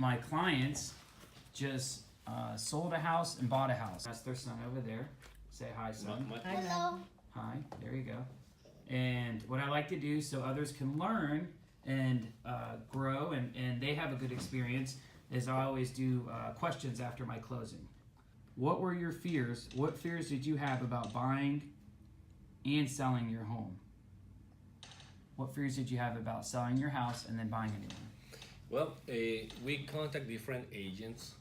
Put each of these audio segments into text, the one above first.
my clients just sold a house and bought a house. That's their son over there. Say hi, son. Hello. Hi, there you go. And what I like to do so others can learn and grow and they have a good experience is I always do questions after my closing. What were your fears? What fears did you have about buying and selling your home? What fears did you have about selling your house and then buying a new one? Well, we contact different agents.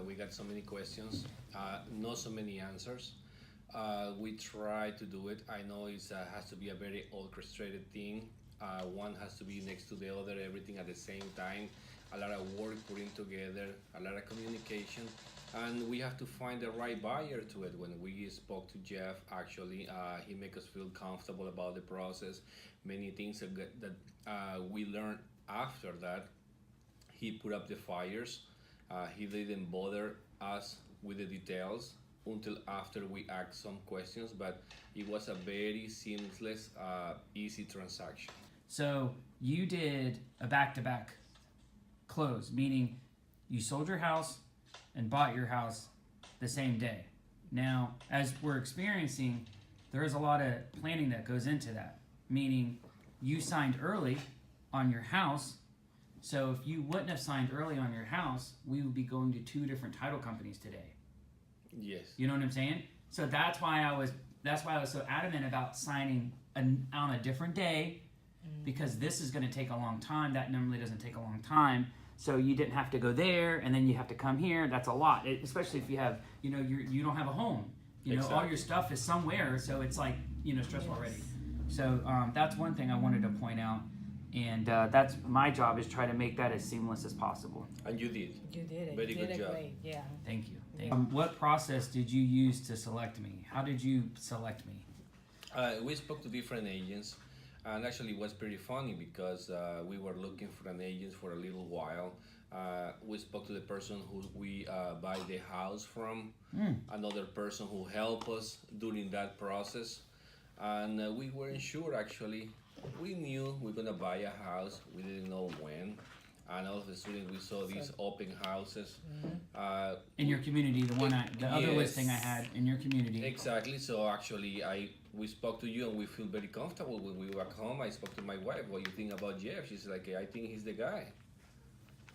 We got so many questions, not so many answers. We try to do it. I know it has to be a very orchestrated thing. One has to be next to the other, everything at the same time. A lot of work putting together, a lot of communication, and we have to find the right buyer to it. When we spoke to Jeff, actually, he made us feel comfortable about the process. Many things that we learned after that. He put up the fires. He didn't bother us with the details until after we asked some questions, but it was a very seamless, easy transaction. So you did a back-to-back close, meaning you sold your house and bought your house the same day. Now, as we're experiencing, there is a lot of planning that goes into that, meaning you signed early on your house. So if you wouldn't have signed early on your house, we would be going to 2 different title companies today. Yes. You know what I'm saying? So that's why I was so adamant about signing on a different day, because this is going to take a long time. That normally doesn't take a long time. So you didn't have to go there and then you have to come here. That's a lot, especially if you have, you don't have a home. Exactly. All your stuff is somewhere, so it's like, stressful already. So that's one thing I wanted to point out. And that's my job, is try to make that as seamless as possible. And you did. You did it. Very you good did it job. Great. Yeah. Thank you. What process did you use to select me? How did you select me? We spoke to different agents, and actually it was pretty funny because we were looking for an agent for a little while. We spoke to the person who we buy the house from, another person who helped us during that process, and we weren't sure actually. We knew we were gonna buy a house, we didn't know when. And all of a sudden we saw these open houses. In your community, the other Yes. listing I had in your community. Exactly. So actually, we spoke to you, and we feel very comfortable when we were back home. I spoke to my wife. What do you think about Jeff? She's like, I think he's the guy,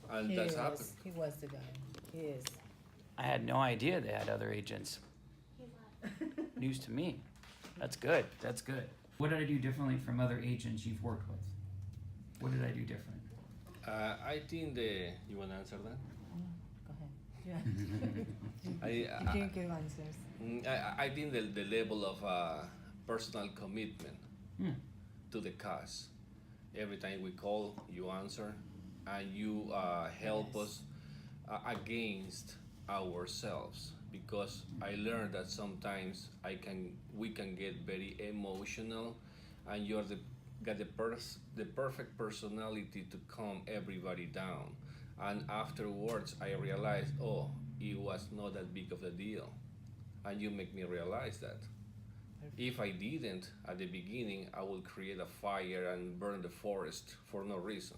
and that's happened. He was the guy. He is. I had no idea they had other agents. News to me. That's good. That's good. What did I do differently from other agents you've worked with? What did I do different? I think you want to answer that? Go ahead. Yeah. You can give answers. I think the level of personal commitment to the cause. Every time we call, you answer, and you help us against ourselves. Because I learned that sometimes we can get very emotional, and you're got the perfect personality to calm everybody down. And afterwards, I realized, it was not that big of a deal, and you make me realize that. If I didn't at the beginning, I would create a fire and burn the forest for no reason.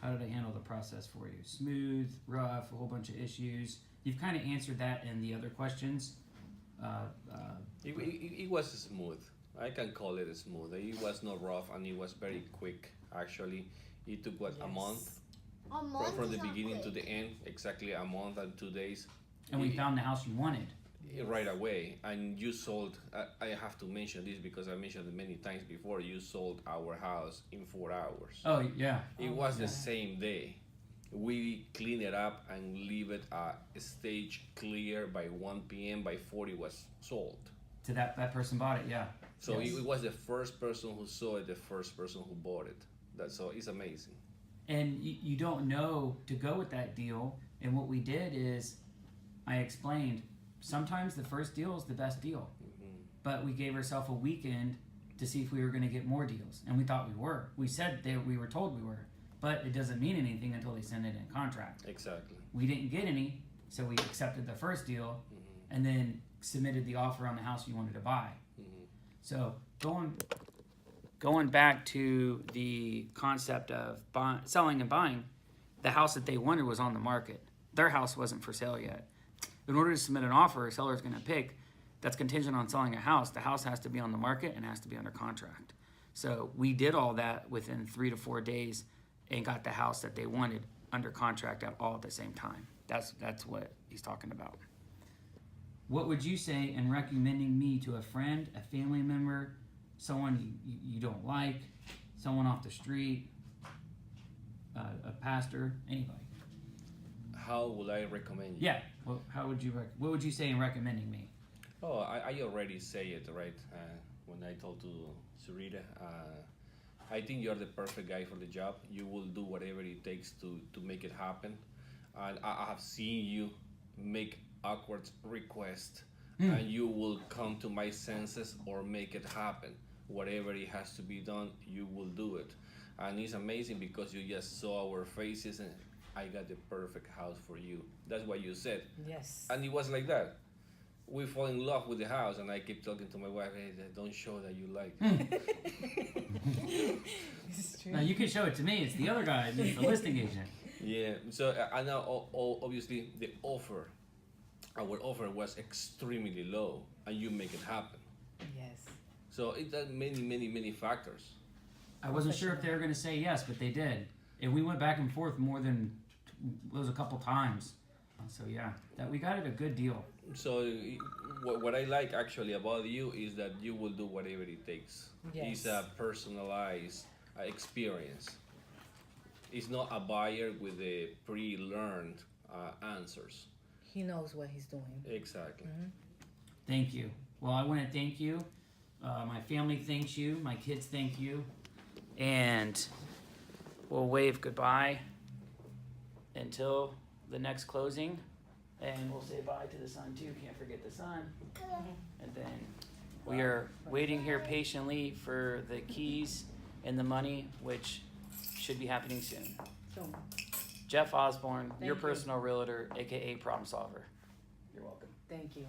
How did I handle the process for you? Smooth, rough, a whole bunch of issues. You've kind of answered that in the other questions. It was smooth. I can call it smooth. It was not rough, and it was very quick. Actually, it took a month from the beginning to the end. Exactly a month and 2 days. And we found the house you wanted. Right away. And you sold. I have to mention this because I mentioned it many times before. You sold our house in 4 hours. Oh yeah. It was the same day. We clean it up and leave it stage clear by 1 p.m. By 4 it was sold. To that person bought it, yeah. So yes. it was the first person who saw it, the first person who bought it. So it's amazing. And you don't know to go with that deal. And what we did is, I explained, sometimes the first deal is the best deal. But we gave ourselves a weekend to see if we were going to get more deals. And we thought we were. We said we were told we were. But it doesn't mean anything until they send it in contract. Exactly. We didn't get any, so we accepted the first deal and then submitted the offer on the house you wanted to buy. So going back to the concept of selling and buying, the house that they wanted was on the market. Their house wasn't for sale yet. In order to submit an offer, a seller's going to pick that's contingent on selling a house. The house has to be on the market and has to be under contract. So we did all that within 3 to 4 days and got the house that they wanted under contract all at the same time. That's what he's talking about. What would you say in recommending me to a friend, a family member, someone you don't like, someone off the street, a pastor, anybody? How would I recommend you? Yeah. Well, what would you say in recommending me? Oh, I already say it, right? When I told to Sarita, I think you're the perfect guy for the job. You will do whatever it takes to make it happen. And I have seen you make awkward requests, and you will come to my senses or make it happen. Whatever it has to be done, you will do it. And it's amazing because you just saw our faces and I got the perfect house for you. That's what you said. Yes. And it was like that. We fall in love with the house, and I keep talking to my wife, hey, don't show that you like it. It's true. Now you can show it to me. It's the other guy, the listing agent. Yeah, so I know obviously the offer, our offer was extremely low, and you make it happen. Yes. So it has many factors. I wasn't sure if they were going to say yes, but they did. And we went back and forth more than a couple times. So yeah, that we got it a good deal. So what I like actually about you is that you will do whatever it takes. Yes. It's a personalized experience. It's not a buyer with a pre-learned answers. He knows what he's doing. Exactly. Thank you. Well, I want to thank you. My family thanks you. My kids thank you. And we'll wave goodbye until the next closing. And we'll say bye to the sun too. Can't forget the sun. And then we are waiting here patiently for the keys and the money, which should be happening soon. So, Jeff.Osborn, your you. personal realtor, aka problem solver. You're welcome. thank you.